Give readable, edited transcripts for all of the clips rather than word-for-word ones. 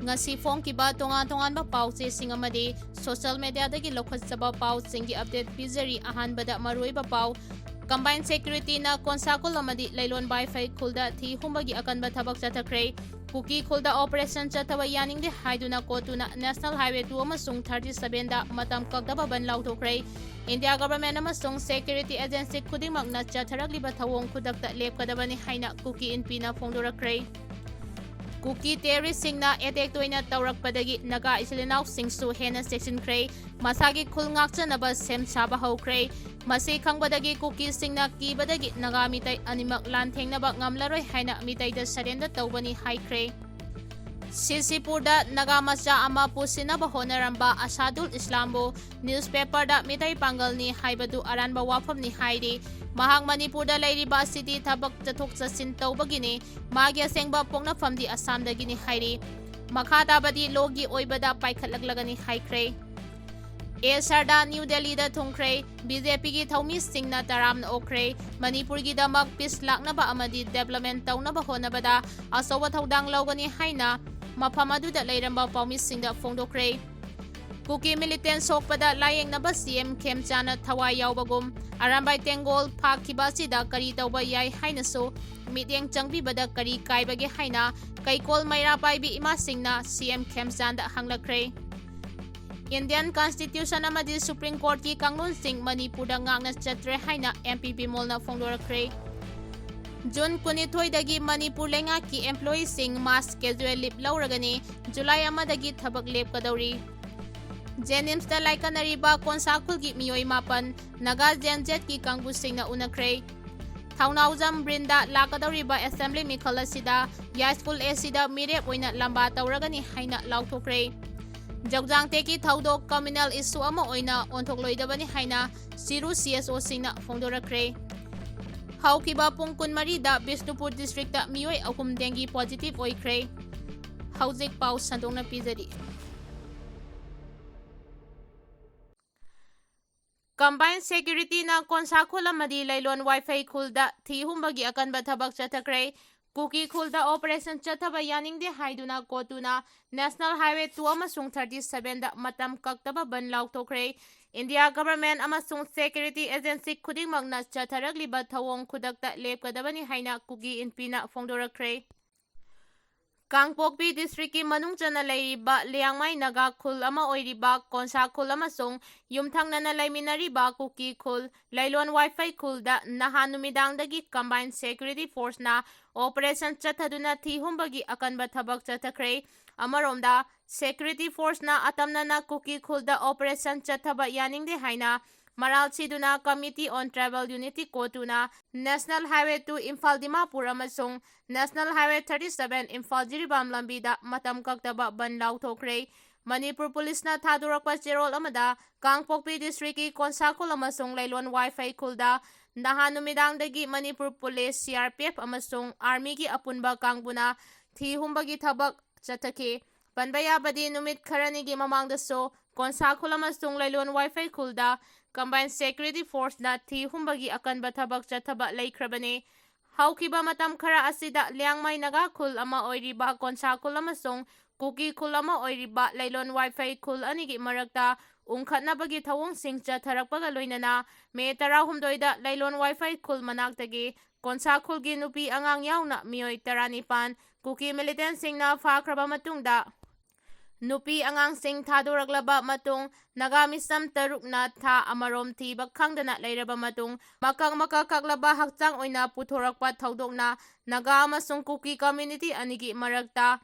ngasi phongkiba tongan-tongan ba pauche singamadi social media dagi lokhatsaba pau singi update pizari ahanbada maruiba pau combined security na Konshakhul amadi lailon Wi-Fi khulda thi humbagi akanba thabak chathakre Kuki khulda operation chathaba yaningde haiduna kotuna National Highway 2 amasung 37 da matam kakdaba ban lauthokre India government amasung security agency khudimakna chatharagliba thawong khudakta lepkadabani haina Kuki Inpi na phongdorakre Kuki terrorist singna attack toina taurakpadagi naga isilinau singsu hena section kray masagi khul ngakchanaba sem Chaba Phangdre Masi khangbadagi Kuki singna kibadagi naga mitai animak lan thengnaba ngamlaroi haina mitai da surrender tawbani haikre Sisipurda naga macha ama pusinaba honaramba Asadul Islambo newspaper da mitai pangalni haibadu aranba Wapham ni hairi Mahang Manipurda lairiba city thabak chathok chasin tawbagini magi asengba poknafamdi Assamdagini hairi makha badi logi oibada paikhatlagani haikre Esarda New Delhi da thungkre BJP gi thaumi singna taramna okre Manipur gi damak peace laknaba amadi development tawnaba honabada asoba thodang lawgani haina mafam aduda leiramba paumi singda phongdokre Kuki militant sokpada layeng naba CM Khemchana thawai yawbagum arambai tengol phakibasida kari tawba yai hainaso mityeng changbibada kari kaibage haina kaikol maira paibi ima singna CM Khemchanda hanglakre Indian Constitution amadi Supreme Court ki kanglon sing Manipurda ngakna chatre haina MP Bimolna phongdorakre June 12 dagi Manipur lenga ki employee sing mass casual leave lauragani July amadagi thabak lepkadauri Jenims da laikanariba Konshakhul gi miyoi mapan naga Joujangtek ki kangbu singna unakre Thaunaujam Brinda lakadariba assembly mikhala sida high school asida mirep oina lamba tauragani haina lauthokre Joujangtek ki thaudok communal issue ama oina ontokloidabani haina siru CSO singna phongdorakre Haukiba pung kunmari da Bishnupur district da miyoi ahum dengue positive oikre Hauzik pau sandongna pizari Combined security na Konshakhul amadi lailon Wi-Fi khulda thi humbagi akanba thabak chathakre Kuki khulda operation chathaba yaningde haiduna kotuna National Highway 2 amasung 37 da matam kaktaba ban lauthokre India government amasung security agency khudingmakna chatharagliba thawong khudakta lepkadabani haina Kuki Inpi na phongdorakre Kangpokpi district ki manungchana leiriba Liangmai naga khul ama oiriba Konshakhul amasung yumthangnana laiminariba Kuki khul lailon Wi-Fi khulda naha numidangdagi combined security force na operation chathaduna thi humbagi akanba thabak chathakre amaromda security force na atamnana Kuki khulda operation chathaba yaningde haina Maral Siduna Committee on Tribal Unity Kotuna National Highway 2 Imphal Dimapur amasung National Highway 37 Imphal Jiribam lambida matam kaktaba ban lauthokre Manipur Police na thadurakpa cherol amada Kangpokpi district ki Konshakhul amasung lailon Wi-Fi khulda naha numidangdagi Manipur Police CRPF amasung Army ki apunba kangbuna thi humbagi thabak chathake panbaya badi numit kharanigi mamangdaso Konshakhul amasung lailon Wi-Fi khulda Combined Security Force na thi humbagi akanba thabak chathaba laikhrabane haukiba matam khara asida Liangmai naga khul ama oiriba Konshakhul amasung Kuki khul ama oiriba lailon Wi-Fi khul anigi marakta ungkhatnabagi thawong sing chatharakpaga loinana May 16 da lailon Wi-Fi khul manaktagi Konshakhul gi nupi angang yauna miyoi 19 Kuki militant singna fakhraba matungda Nupi angang sing thadoraklaba matung nagamisam tarukna tha amarom thiba khangdana leiraba matung makang makakaklaba hakchang oina puthorakpa thaudokna naga amasung Kuki community anigi marakta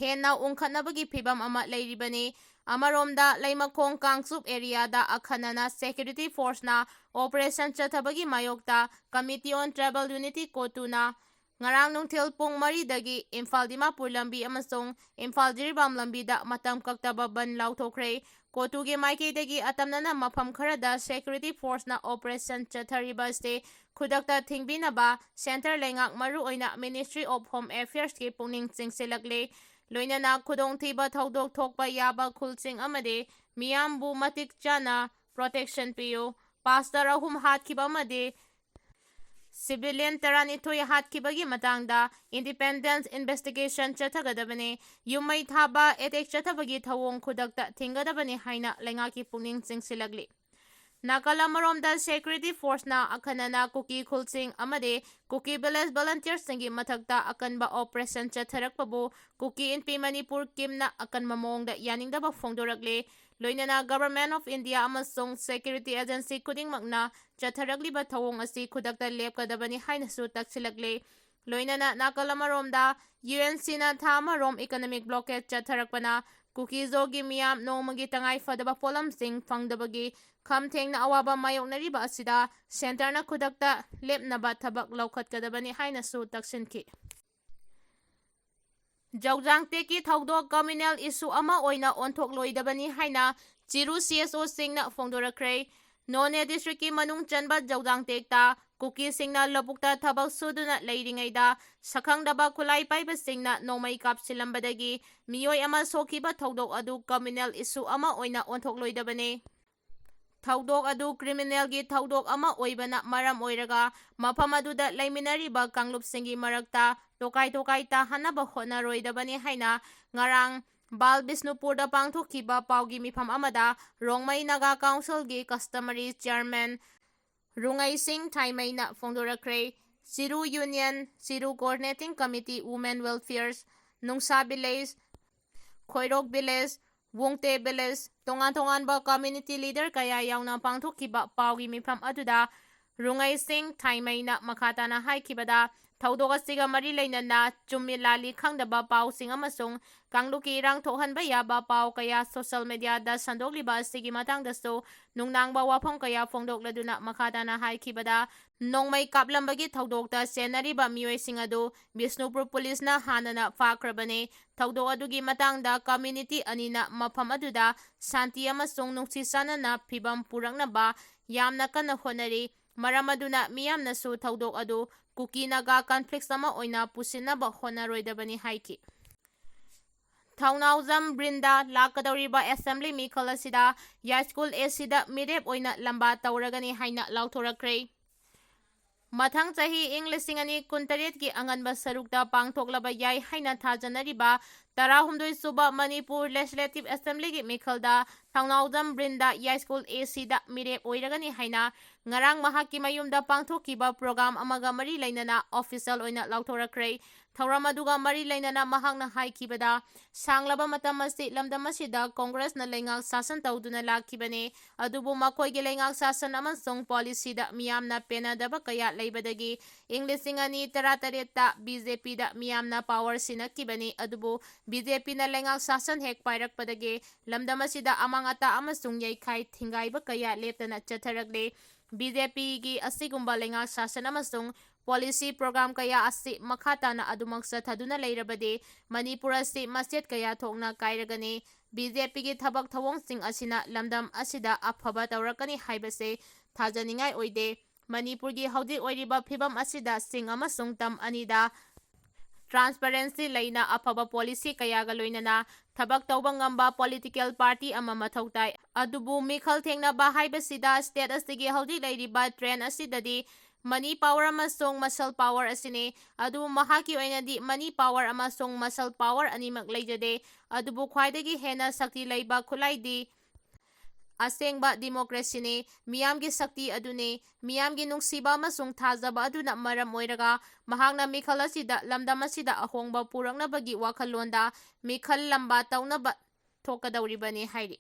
hena ungkhatnabagi phibam ama leiribani amaromda laimakong kangsup area da akhanana security force na operation chathabagi mayokta Committee on Tribal Unity Kotuna Ngarang nungthil pung 3 dagi Imphal Dimapur lambi amasung Imphal Jiribam lambi da matam kaktaba ban lauthokre Kotugi maike dagi atamnana mafam kharada security force na operation chathariba ste khudakta thingbinaba center lengak maru oina Ministry of Home Affairs ki pungning chingsilagle loinana khudongthiba thaudok thokpa yaba khulsing amade miyambu matik chana protection piyo pastor ahum hatkiba amade Civilian Taranithoi Hatkibagi Matangda, Independent Investigation Chatagadabane, Yumai Thaba, Etek Chatabagi Tawong Kudakta, Tingadabani Haina, Lengaki Puning Sing Silagli. Nakalamarom Security Force na akanana Kuki Khulsing Amade, Kuki Village Volunteers Singi Matagta Akanba Operation Chatharakpabu, Kuki Inpi Manipur Kimna Akan Mamong da Yaning Daba Fongdoragle, Loinana Government of India Amasong Security Agency Kuding Magna, Chatharagli Batawong Asi Kudakta Lepkadabani Hainasu Taksilagle, Loinana Nakalamarom UNC na Thamarom Economic Blockade Chatharakpana, Kuki Zogi Miyam Nongmei Tangai Fadaba Polam Sing Phangdabagi, Kamteng na awaba mayok na riba asida, center na kudakta lep na ba tabak laukat kadabani haina su taksinki. Joujangtek ki Thawdok Communal issue ama oina onthok loidabani haina, Chiru CSO sing na Phangdre None District ki Manung Chanba Joujangtek ta, Kuki sing na labukta tabak suduna leiringaida, Sakhangdaba kulay paiba sing na Nongmei Kapsilambadagi, Miyoy ama sokiba Thawdok adu Communal issue ama oina onthok loidabani. Thawdok adu criminal gi thawdok ama oibana maram oiraga mafam aduda laiminariba kanglupsingi marakta tokai ta hanaba honaroidabani haina ngarang Bal Bisnupurda pangthokkiba paugi mifam amada Rongmei Naga Council gi customary chairman Rungai Singh Thaimei na Phangdre Siru Union Siru Coordinating Committee Women Welfares Nungsa Village Khoirok Village Wongte Village, tongan ba community leader kaya yauna pangthokkiba paugi mifam aduda, Rungai Singh Thaimei na makata na haikibada, Thawdok asiga mari leinana chumilali khangdaba pau sing amasung kangluki irang thokhanba yaba pau kaya social media da sandogliba asigi matangdasu nungnangba wapham kaya phongdokladuna makata na haikibada, Nongmei Kaplambagi Thawdokta senariba miyoy sing adu Bisnupur Police na hanana fakrabane, Thawdok adugi matangda community anina mafam aduda santi amasung nungsisana na phibam puraknaba yamna kana honari, maram aduna miyamnasu Thawdok adu Kuki Naga conflicts ama oina pusinaba honaroidabani haiki. Thaunauzam Brinda Lakadoriba Assembly Mikal asida High School Asida Mirep oina lamba tauragani haina lauthorakre. Mathang chahi English singani kuntaret ki anganba sarukta pangthoklaba yai haina thajanariba Tarahumdoi suba Manipur Legislative Assembly ki Mikhalda Thaunauzam Brinda High School Asida Mirep oiragani haina ngarang mahaki mayumda pangthokkiba program amaga mari leinana official oina lauthorakre. Thauram aduga mari leinana mahakna haikibada sanglaba matam asi lamdam asida Congress na lengak sasan tawduna lakhibane adubu makoigi lengak sasan amasung policy da miyamna penadaba kaya leibadagi English singani taratareta BJP da miyamna power sinakibane adubu BJP na lengak sasan hek pairakpadagi lamdam asida amangata amasung yaikai thingaiba kaya leptana chatharagle BJP gi asigumba lengak sasan amasung policy program kaya asi makata na adumangsa thaduna leirabade Manipur asi masjid kaya thokna kairagani BJP gi thabak thawong sing asina lamdam asida afaba tawrakani haibase thajaningai oide Manipur gi haudi oiriba phibam asida sing amasung tam anida transparency leina afaba policy kaya ga loinana thabak tawba ngamba political party ama mathautai adubu mikhal thengna ba haibasida state asigi haudi leiriba trend asidadi Money power amasung muscle power asine adu mahaki oinadi money power amasung muscle power animak leijade adubu khwaidagi hena sakti leiba khulaidi asengba democracy ne miyamgi sakti adune miyamgi nungsiba amasung thajaba aduna maram oiraga mahakna mikhal asida lamdam asida ahongba puraknabagi wakhalonda mikhal lamba tawnaba thokadauribani hairi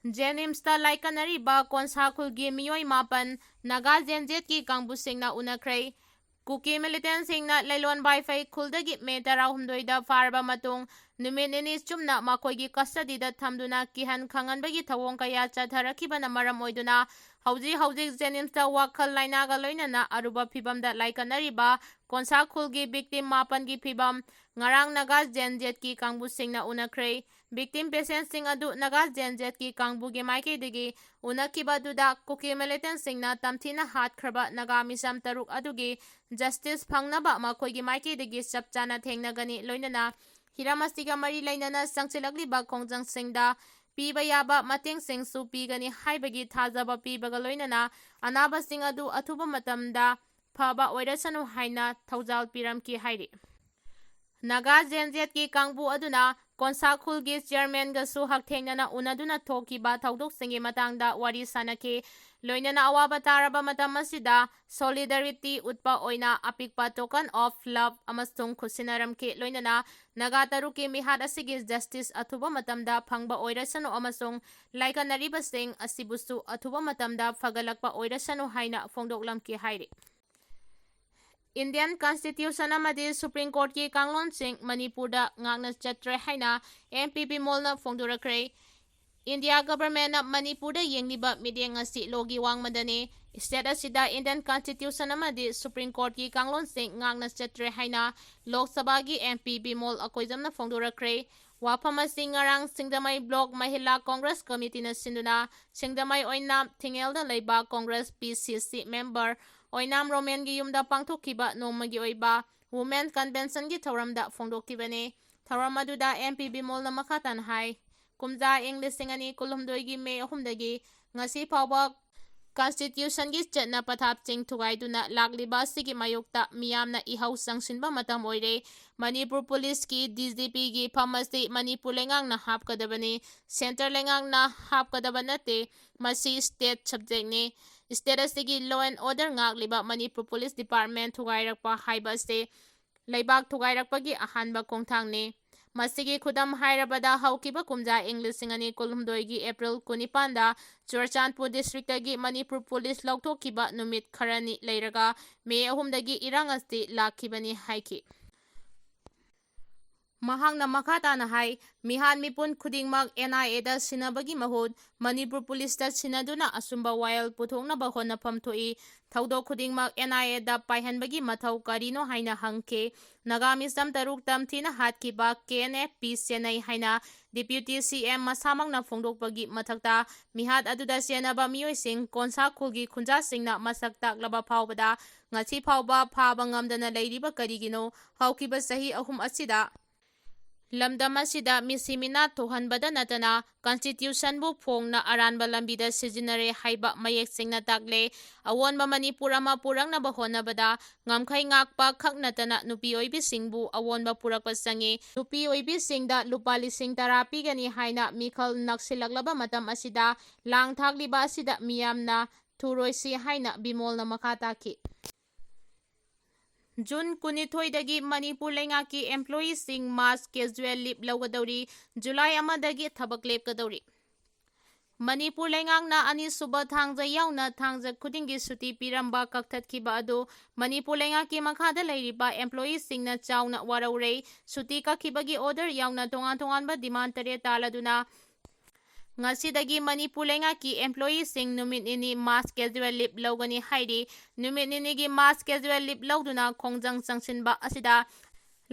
Jenimsta laikanariba Konshakhul gi miyoy mapan Naga Jenjet ki kangbusingna unakray Kuki militant singna lailon baifay khuldagi me tarahumdoida farba matung numit inis chumna makoigi custody da thamduna kihan khanganbagi thawong kaya chatharakiba na maram oiduna hauji Jenimsta wakhal lainaga loinana aruba phibamda laikanariba Konshakhul gi victim mapan gi phibam ngarang Naga Jenjet ki kangbusingna unakray victim patient sing adu Naga Jenjet ki kangbugi maikidagi unakiba duda Kuki militant singna tamthina hatkraba Naga misam taruk adugi justice phangnaba makoigi maikidagi sapchana thengnagani loinana hiramasiga mari lainana sangchilagliba khongjang singda ꯄꯤꯕ ꯌꯥꯕ ꯃꯇꯦꯡꯁꯤꯡꯁꯨ ꯄꯤꯒꯅꯤ ꯍꯥꯏꯕꯒꯤ ꯊꯥꯖꯕ ꯄꯤꯕꯒ ꯂꯣꯏꯅꯅ ꯑꯅꯥꯕꯁꯤꯡ ꯑꯗꯨ ꯑꯊꯨꯕ ꯃꯇꯝꯗ ꯐꯕ ꯑꯣꯏꯔꯁꯅꯨ ꯍꯥꯏꯅ ꯊꯧꯖꯥꯜ ꯄꯤꯔꯝꯈꯤ ꯍꯥꯏꯔꯤ꯫ ꯅꯥꯒꯥ ꯖꯦꯟꯖꯦꯠꯀꯤ ꯀꯥꯡꯕꯨ ꯑꯗꯨꯅ ꯀꯣꯟꯁꯥꯈꯨꯜꯒꯤ ꯆꯤꯌꯔꯃꯦꯟꯒꯁꯨ ꯍꯛꯊꯦꯡꯅꯅ ꯎꯅꯗꯨꯅ ꯊꯣꯛꯈꯤꯕ ꯊꯧꯗꯣꯛꯁꯤꯡꯒꯤ ꯃꯇꯥꯡꯗ ꯋꯥꯔꯤ ꯁꯥꯅꯈꯤ꯫ ꯂꯣꯏꯅꯅ ꯑꯋꯥꯕ ꯇꯥꯔꯕ ꯃꯇꯝ ꯑꯁꯤꯗ ꯁꯣꯂꯤꯗꯥꯔꯤꯇꯤ ꯎꯠꯄ ꯑꯣꯏꯅ ꯑꯄꯤꯛꯄ ꯇꯣꯀꯟ ꯑꯣꯐ ꯂꯚ ꯑꯃꯁꯨꯡ ꯈꯨꯠꯁꯤꯟꯅꯔꯝꯈꯤ꯫ ꯂꯣꯏꯅꯅ ꯅꯥꯒꯥ ꯇꯔꯨꯛꯀꯤ ꯃꯤꯍꯥꯠ ꯑꯁꯤꯒꯤ ꯖꯁꯇꯤꯁ ꯑꯊꯨꯕ ꯃꯇꯝꯗ ꯐꯪꯕ ꯑꯣꯏꯔꯁꯅꯨ ꯑꯃꯁꯨꯡ ꯂꯥꯏꯀꯠꯅꯔꯤꯕꯁꯤꯡ ꯑꯁꯤꯕꯨꯁꯨ ꯑꯊꯨꯕ ꯃꯇꯝꯗ ꯐꯒꯠꯂꯛꯄ ꯑꯣꯏꯔꯁꯅꯨ ꯍꯥꯏꯅ ꯐꯣꯡꯗꯣꯛꯂꯝꯈꯤ ꯍꯥꯏꯔꯤ꯫ ꯏꯟꯗꯤꯌꯟ ꯀꯟꯁꯇꯤꯇ꯭ꯌꯨꯁꯟ ꯑꯃꯗꯤ ꯁꯨꯄ꯭ꯔꯤꯝ ꯀꯣꯔꯠꯀꯤ ꯀꯥꯡꯂꯣꯟꯁꯤꯡ ꯃꯅꯤꯄꯨꯔꯗ ꯉꯥꯛꯅ ꯆꯠꯇ꯭ꯔꯦ ꯍꯥꯏꯅ MP ꯕꯤꯃꯣꯜꯅ ꯐꯣꯡꯗꯣꯔꯛꯈ꯭ꯔꯦ꯫ ꯏꯟꯗꯤꯌꯥ ꯒꯚꯔꯟꯃꯦꯟꯠꯅ ꯃꯅꯤꯄꯨꯔꯗ ꯌꯦꯡꯂꯤꯕ ꯃꯤꯠꯌꯦꯡ ꯑꯁꯤ ꯂꯣꯒꯤ ꯋꯥꯡꯃꯗꯅꯤ꯫ ꯁ꯭ꯇꯦꯠ ꯑꯁꯤꯗ ꯏꯟꯗꯤꯌꯟ ꯀꯟꯁꯇꯤꯇ꯭ꯌꯨꯁꯟ ꯑꯃꯗꯤ ꯁꯨꯄ꯭ꯔꯤꯝ ꯀꯣꯔꯠꯀꯤ ꯀꯥꯡꯂꯣꯟꯁꯤꯡ ꯉꯥꯛꯅ ꯆꯠꯇ꯭ꯔꯦ ꯍꯥꯏꯅ ꯂꯣꯛ ꯁꯚꯥꯒꯤ MP ꯕꯤꯃꯣꯜ ꯑꯀꯣꯏꯖꯝꯅ ꯐꯣꯡꯗꯣꯔꯛꯈ꯭ꯔꯦ꯫ ꯋꯥꯐꯝ ꯑꯁꯤ ꯉꯔꯥꯡ ꯁꯤꯡꯖꯃꯩ ꯕ꯭ꯂꯣꯛ ꯃꯍꯤꯂꯥ ꯀꯣꯡꯒ꯭ꯔꯦꯁ ꯀꯃꯤꯇꯤꯅ ꯁꯤꯟꯗꯨꯅ ꯁꯤꯡꯖꯃꯩ ꯑꯣꯏꯅꯥꯝ ꯊꯤꯡꯉꯦꯜꯗ ꯂꯩꯕ ꯀꯣꯡꯒ꯭ꯔꯦꯁ PCC ꯃꯦꯝꯕꯔ ꯑꯣꯏꯅꯥꯝ ꯔꯣꯃꯦꯟꯒꯤ ꯌꯨꯝꯗ ꯄꯥꯡꯊꯣꯛꯈꯤꯕ ꯅꯣꯡꯃꯒꯤ ꯑꯣꯏꯕ ꯋꯨꯃꯦꯟ ꯀꯟꯚꯦꯟꯁꯟꯒꯤ ꯊꯧꯔꯝꯗ ꯐꯣꯡꯗꯣꯛꯈꯤꯕꯅꯤ꯫ ꯊꯧꯔꯝ ꯑꯗꯨꯗ MP ꯕꯤꯃꯣꯜꯅ ꯃꯈꯥ ꯇꯥꯅ ꯍꯥꯏ ꯀꯨꯝꯖꯥ ꯏꯪ 2019ꯒꯤ ꯃꯦ 3ꯗꯒꯤ ꯉꯁꯤ ꯐꯥꯎꯕ ꯀꯟꯁꯇꯤꯇ꯭ꯌꯨꯁꯟꯒꯤ ꯆꯠꯅ ꯄꯊꯥꯞꯁꯤꯡ ꯊꯨꯒꯥꯏꯗꯨꯅ ꯂꯥꯛꯂꯤꯕ ꯑꯁꯤꯒꯤ ꯃꯥꯌꯣꯛꯇ ꯃꯤꯌꯥꯝꯅ ꯏꯍꯧ ꯆꯪꯁꯤꯟꯕ ꯃꯇꯝ ꯑꯣꯏꯔꯦ꯫ ꯃꯅꯤꯄꯨꯔ ꯄꯨꯂꯤꯁꯀꯤ DGPꯒꯤ ꯐꯝ ꯑꯁꯤ ꯃꯅꯤꯄꯨꯔ ꯂꯩꯉꯥꯛꯅ ꯍꯥꯞꯀꯗꯕꯅꯤ, ꯁꯦꯟꯇꯔ ꯂꯩꯉꯥꯛꯅ ꯍꯥꯞꯀꯗꯕ ꯅꯠꯇꯦ, ꯃꯁꯤ ꯁ꯭ꯇꯦꯠ ꯁꯕꯖꯦꯛꯅꯤ꯫ ꯁ꯭ꯇꯦꯠ ꯑꯁꯤꯒꯤ ꯂꯣ ꯑꯦꯟ ꯑꯣꯔꯗꯔ ꯉꯥꯛꯂꯤꯕ ꯃꯅꯤꯄꯨꯔ ꯄꯨꯂꯤꯁ ꯗꯤꯄꯥꯔꯠꯃꯦꯟꯠ ꯊꯨꯒꯥꯏꯔꯛꯄ ꯍꯥꯏꯕ ꯑꯁꯤ ꯂꯩꯕꯥꯛ ꯊꯨꯒꯥꯏꯔꯛꯄꯒꯤ ꯑꯍꯥꯟꯕ ꯈꯣꯡꯊꯥꯡꯅꯤ꯫ ꯃꯁꯤꯒꯤ ꯈꯨꯗꯝ ꯍꯥꯏꯔꯕꯗ ꯍꯧꯈꯤꯕ ꯀꯨꯝꯖꯥ ꯏꯪ 2019ꯒꯤ ꯑꯦꯄ꯭ꯔꯤꯜ 19ꯗ ꯆꯨꯔꯆꯥꯟꯄꯨꯔ ꯗꯤꯁꯇ꯭ꯔꯤꯛꯇꯒꯤ ꯃꯅꯤꯄꯨꯔ ꯄꯨꯂꯤꯁ ꯂꯧꯊꯣꯛꯈꯤꯕ ꯅꯨꯃꯤꯠ ꯈꯔꯅꯤ ꯂꯩꯔꯒ ꯃꯦ 3ꯗꯒꯤ ꯏꯔꯥꯡ ꯑꯁꯤ ꯂꯥꯛꯈꯤꯕꯅꯤ ꯍꯥꯏꯈꯤ꯫ ꯃꯍꯥꯛꯅ ꯃꯈꯥ ꯇꯥꯅ ꯍꯥꯏ ꯃꯤꯍꯥꯠ ꯃꯤꯄꯨꯟ ꯈꯨꯗꯤꯡꯃꯛ NIAꯗ ꯁꯤꯟꯅꯕꯒꯤ ꯃꯍꯨꯠ ꯃꯅꯤꯄꯨꯔ ꯄꯨꯂꯤꯁꯇ ꯁꯤꯟꯅꯗꯨꯅ ꯑꯆꯨꯝꯕ ꯋꯥꯌꯦꯜ ꯄꯨꯊꯣꯛꯅꯕ ꯍꯣꯠꯅꯐꯝ ꯊꯣꯛꯏ꯫ ꯊꯧꯗꯣꯛ ꯈꯨꯗꯤꯡꯃꯛ NIAꯗ ꯄꯥꯏꯍꯟꯕꯒꯤ ꯃꯊꯧ ꯀꯔꯤꯅꯣ ꯍꯥꯏꯅ ꯍꯪꯈꯤ꯫ ꯅꯥꯒꯥ ꯃꯤꯆꯝ 3 ꯇꯝꯊꯤꯅ ꯍꯥꯠꯈꯤꯕ KNFP ꯆꯦꯟꯅꯩ ꯍꯥꯏꯅ ꯗꯤꯄ꯭ꯌꯨꯇꯤ CM ꯃꯁꯥꯃꯛꯅ ꯐꯣꯡꯗꯣꯛꯄꯒꯤ ꯃꯊꯛꯇ ꯃꯤꯍꯥꯠ ꯑꯗꯨꯗ ꯆꯦꯟꯅꯕ ꯃꯤꯑꯣꯏꯁꯤꯡ ꯀꯣꯟꯁꯥꯈꯨꯜꯒꯤ ꯈꯨꯟꯖꯥꯁꯤꯡꯅ ꯃꯁꯛ ꯇꯥꯛꯂꯕ ꯐꯥꯎꯕꯗ ꯉꯁꯤ ꯐꯥꯎꯕ ꯐꯥꯕ ꯉꯝꯗꯅ ꯂꯩꯔꯤꯕ ꯀꯔꯤꯒꯤꯅꯣ? ꯍꯧꯈꯤꯕ ꯆꯍꯤ 3 ꯑꯁꯤꯗ ꯂꯝꯗꯝ ꯑꯁꯤꯗ ꯃꯤꯁꯤ ꯃꯤꯅꯥ ꯊꯣꯛꯍꯟꯕꯗ ꯅꯠꯇꯅ ꯀꯟꯁꯇꯤꯇ꯭ꯌꯨꯁꯟꯕꯨ ꯐꯣꯡꯅ ꯑꯔꯥꯟꯕ ꯂꯝꯕꯤꯗ ꯁꯤꯖꯤꯟꯅꯔꯦ ꯍꯥꯏꯕ ꯃꯌꯦꯛ ꯁꯦꯡꯅ ꯇꯥꯛꯂꯦ꯫ ꯑꯑꯣꯟꯕ ꯃꯅꯤꯄꯨꯔ ꯑꯃ ꯄꯨꯔꯛꯅꯕ ꯍꯣꯠꯅꯕꯗ ꯉꯝꯈꯩ ꯉꯥꯛꯄ ꯈꯛ ꯅꯠꯇꯅ ꯅꯨꯄꯤ ꯑꯣꯏꯕꯤꯁꯤꯡꯕꯨ ꯑꯑꯣꯟꯕ ꯄꯨꯔꯛꯄ ꯆꯪꯏ꯫ ꯅꯨꯄꯤ ꯑꯣꯏꯕꯤꯁꯤꯡꯗ ꯂꯨꯄꯥ 10,000 ꯄꯤꯒꯅꯤ ꯍꯥꯏꯅ ꯃꯤꯈꯜ ꯅꯛꯁꯤꯜꯂꯛꯂꯕ ꯃꯇꯝ ꯑꯁꯤꯗ ꯂꯥꯡ ꯊꯥꯛꯂꯤꯕ ꯑꯁꯤꯗ ꯃꯤꯌꯥꯝꯅ ꯊꯨꯔꯣꯏꯁꯤ ꯍꯥꯏꯅ ꯕꯤꯃꯣꯜꯅ ꯃꯈꯥ ꯇꯥꯈꯤ꯫ ꯖꯨꯟ 22ꯗꯒꯤ ꯃꯅꯤꯄꯨꯔ ꯂꯩꯉꯥꯛꯀꯤ ꯑꯦꯝꯄ꯭ꯂꯣꯌꯤꯁꯤꯡ ꯃꯥꯁ ꯀꯦꯖꯨꯑꯦꯜ ꯂꯤꯞ ꯂꯧꯒꯗꯧꯔꯤ꯫ ꯖꯨꯂꯥꯏ 1ꯗꯒꯤ ꯊꯕꯛ ꯂꯦꯞꯀꯗꯧꯔꯤ꯫ ꯃꯅꯤꯄꯨꯔ ꯂꯩꯉꯥꯛꯅ ꯑꯅꯤꯁꯨꯕ ꯊꯥꯡꯖ ꯌꯥꯎꯅ ꯊꯥꯡꯖ ꯈꯨꯗꯤꯡꯒꯤ ꯁꯨꯇꯤ ꯄꯤꯔꯝꯕ ꯀꯛꯊꯠꯈꯤꯕ ꯑꯗꯨ ꯃꯅꯤꯄꯨꯔ ꯂꯩꯉꯥꯛꯀꯤ ꯃꯈꯥꯗ ꯂꯩꯔꯤꯕ ꯑꯦꯝꯄ꯭ꯂꯣꯌꯤꯁꯤꯡꯅ ꯆꯥꯎꯅ ꯋꯥꯔꯧꯔꯦ꯫ ꯁꯨꯇꯤ ꯀꯛꯈꯤꯕꯒꯤ ꯑꯣꯔꯗꯔ ꯌꯥꯎꯅ ꯇꯣꯉꯥꯟ-ꯇꯣꯉꯥꯟꯕ ꯗꯤꯃꯥꯟ 3 ꯇꯥꯜꯂꯗꯨꯅ ꯉꯁꯤꯗꯒꯤ ꯃꯅꯤꯄꯨꯔ ꯂꯩꯉꯥꯛꯀꯤ ꯑꯦꯝꯄ꯭ꯂꯣꯌꯤꯁꯤꯡ ꯅꯨꯃꯤꯠ ꯅꯤꯅꯤ ꯃꯥꯁ ꯀꯦꯖꯨꯑꯦꯜ ꯂꯤꯞ ꯂꯧꯒꯅꯤ ꯍꯥꯏꯔꯤ꯫ ꯅꯨꯃꯤꯠ ꯅꯤꯅꯤꯒꯤ ꯃꯥꯁ ꯀꯦꯖꯨꯑꯦꯜ ꯂꯤꯞ ꯂꯧꯗꯨꯅ ꯈꯣꯡꯖꯪ ꯆꯪꯁꯤꯟꯕ ꯑꯁꯤꯗ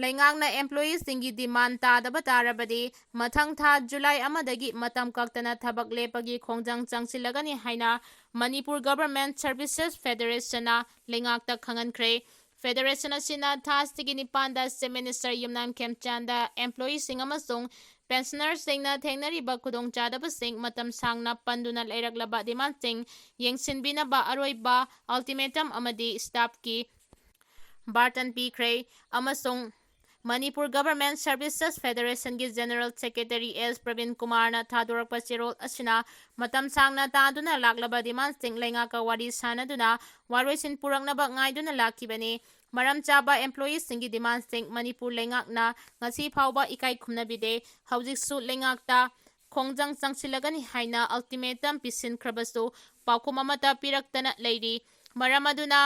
ꯂꯩꯉꯥꯛꯅ ꯑꯦꯝꯄ꯭ꯂꯣꯌꯤꯁꯤꯡꯒꯤ ꯗꯤꯃꯥꯟ ꯇꯥꯗꯕ ꯇꯥꯔꯕꯗꯤ ꯃꯊꯪ ꯊꯥ ꯖꯨꯂꯥꯏ 1ꯗꯒꯤ ꯃꯇꯝ ꯀꯛꯇꯅ ꯊꯕꯛ ꯂꯦꯞꯄꯒꯤ ꯈꯣꯡꯖꯪ ꯆꯪꯁꯤꯜꯂꯒꯅꯤ ꯍꯥꯏꯅ ꯃꯅꯤꯄꯨꯔ ꯒꯚꯔꯟꯃꯦꯟꯠ ꯁꯔꯚꯤꯁꯦꯁ ꯐꯦꯗꯔꯦꯁꯟꯅ ꯂꯩꯉꯥꯛꯇ ꯈꯪꯍꯟꯈ꯭ꯔꯦ꯫ ꯐꯦꯗꯔꯦꯁꯟ ꯑꯁꯤꯅ ꯊꯥ ꯑꯁꯤꯒꯤ 9ꯗ ꯆꯤꯐ ꯃꯤꯅꯤꯁꯇꯔ ꯌꯨꯝꯅꯥꯝ ꯈꯦꯝꯆꯥꯟꯗ ꯑꯦꯝꯄ꯭ꯂꯣꯌꯤꯁꯤꯡ ꯑꯃꯁꯨꯡ ꯄꯦꯟꯁꯅꯔꯁꯤꯡꯅ ꯊꯦꯡꯅꯔꯤꯕ ꯈꯨꯗꯣꯡꯆꯥꯗꯕꯁꯤꯡ ꯃꯇꯝ ꯁꯥꯡꯅ ꯄꯟꯗꯨꯅ ꯂꯩꯔꯛꯂꯕ ꯗꯤꯃꯥꯟꯁꯤꯡ ꯌꯦꯡꯁꯤꯟꯕꯤꯅꯕ ꯑꯔꯣꯏꯕ ꯑꯜꯇꯤꯃꯦꯇꯝ ꯑꯃꯗꯤ ꯁ꯭ꯇꯥꯐꯀꯤ ꯕꯥꯔꯇꯟ ꯄꯤꯈ꯭ꯔꯦ ꯑꯃꯁꯨꯡ ꯃꯅꯤꯄꯨꯔ ꯒꯚꯔꯟꯃꯦꯟꯠ ꯁꯔꯚꯤꯁꯦꯁ ꯐꯦꯗꯔꯦꯁꯟꯒꯤ ꯖꯦꯅꯔꯦꯜ ꯁꯦꯀ꯭ꯔꯦꯇꯔꯤ S. ꯄ꯭ꯔꯕꯤꯟ ꯀꯨꯃꯥꯔꯅ ꯊꯥꯗꯣꯔꯛꯄ ꯆꯦꯔꯣꯜ ꯑꯁꯤꯅ ꯃꯇꯝ ꯁꯥꯡꯅ ꯇꯥꯗꯨꯅ ꯂꯥꯛꯂꯕ ꯗꯤꯃꯥꯟꯁꯤꯡ ꯂꯩꯉꯥꯛꯀ ꯋꯥꯔꯤ ꯁꯥꯅꯗꯨꯅ ꯋꯥꯔꯣꯏꯁꯤꯟ ꯄꯨꯔꯛꯅꯕ ꯉꯥꯏꯗꯨꯅ ꯂꯥꯛꯈꯤꯕꯅꯤ꯫ ꯃꯔꯝ ꯆꯥꯕ ꯑꯦꯝꯄ꯭ꯂꯣꯌꯤꯁꯤꯡꯒꯤ ꯗꯤꯃꯥꯟꯁꯤꯡ ꯃꯅꯤꯄꯨꯔ ꯂꯩꯉꯥꯛꯅ ꯉꯁꯤ ꯐꯥꯎꯕ ꯏꯀꯥꯏ ꯈꯨꯝꯅꯕꯤꯗꯦ꯫ ꯍꯧꯖꯤꯛꯁꯨ ꯂꯩꯉꯥꯛꯇ ꯈꯣꯡꯖꯪ ꯆꯪꯁꯤꯜꯂꯒꯅꯤ ꯍꯥꯏꯅ ꯑꯜꯇꯤꯃꯦꯇꯝ ꯄꯤꯁꯤꯟꯈ꯭ꯔꯕꯁꯨ ꯄꯥꯎꯈꯨꯝ ꯑꯃꯠꯇ ꯄꯤꯔꯛꯇꯅ ꯂꯩꯔꯤ꯫ ꯃꯔꯝ ꯑꯗꯨꯅ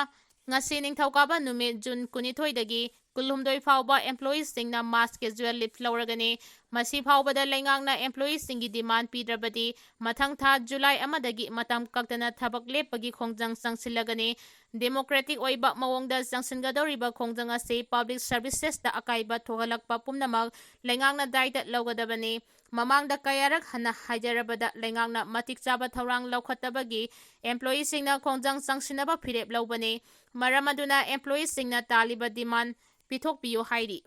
ꯉꯁꯤ ꯅꯤꯡꯊꯧꯀꯥꯕ ꯅꯨꯃꯤꯠ ꯖꯨꯟ 22ꯗꯒꯤ 23 ꯐꯥꯎꯕ ꯑꯦꯝꯄ꯭ꯂꯣꯌꯤꯁꯤꯡꯅ ꯃꯥꯁ ꯀꯦꯖꯨꯑꯦꯜ ꯂꯤꯞ ꯂꯧꯔꯒꯅꯤ꯫ ꯃꯁꯤ ꯐꯥꯎꯕꯗ ꯂꯩꯉꯥꯛꯅ ꯑꯦꯝꯄ꯭ꯂꯣꯌꯤꯁꯤꯡꯒꯤ ꯗꯤꯃꯥꯟ ꯄꯤꯗ꯭ꯔꯕꯗꯤ ꯃꯊꯪ ꯊꯥ ꯖꯨꯂꯥꯏ 1ꯗꯒꯤ ꯃꯇꯝ ꯀꯛꯇꯅ ꯊꯕꯛ ꯂꯦꯞꯄꯒꯤ ꯈꯣꯡꯖꯪ ꯆꯪꯁꯤꯜꯂꯒꯅꯤ꯫ ꯗꯦꯃꯣꯀ꯭ꯔꯦꯇꯤꯛ ꯑꯣꯏꯕ ꯃꯑꯣꯡꯗ ꯆꯪꯁꯤꯟꯒꯗꯧꯔꯤꯕ ꯈꯣꯡꯖꯪ ꯑꯁꯤ ꯄꯕ꯭ꯂꯤꯛ ꯁꯔꯚꯤꯁꯦꯁꯇ ꯑꯀꯥꯏꯕ ꯊꯣꯛꯍꯜꯂꯛꯄ ꯄꯨꯝꯅꯃꯛ ꯂꯩꯉꯥꯛꯅ ꯗꯥꯏꯇ ꯂꯧꯒꯗꯕꯅꯤ꯫ ꯃꯃꯥꯡꯗ ꯀꯌꯥꯔꯛ ꯍꯟꯅ ꯍꯥꯏꯖꯔꯕꯗ ꯂꯩꯉꯥꯛꯅ ꯃꯇꯤꯛ ꯆꯥꯕ ꯊꯧꯔꯥꯡ ꯂꯧꯈꯠꯇꯕꯒꯤ ꯑꯦꯝꯄ꯭ꯂꯣꯌꯤꯁꯤꯡꯅ ꯈꯣꯡꯖꯪ ꯆꯪꯁꯤꯟꯅꯕ ꯐꯤꯔꯦꯞ ꯂꯧꯕꯅꯤ꯫ ꯃꯔꯝ ꯑꯗꯨꯅ ꯑꯦꯝꯄ꯭ꯂꯣꯌꯤꯁꯤꯡꯅ ꯇꯥꯜꯂꯤꯕ ꯗꯤꯃꯥꯟ ꯄꯤꯊꯣꯛꯄꯤꯌꯨ ꯍꯥꯏꯔꯤ꯫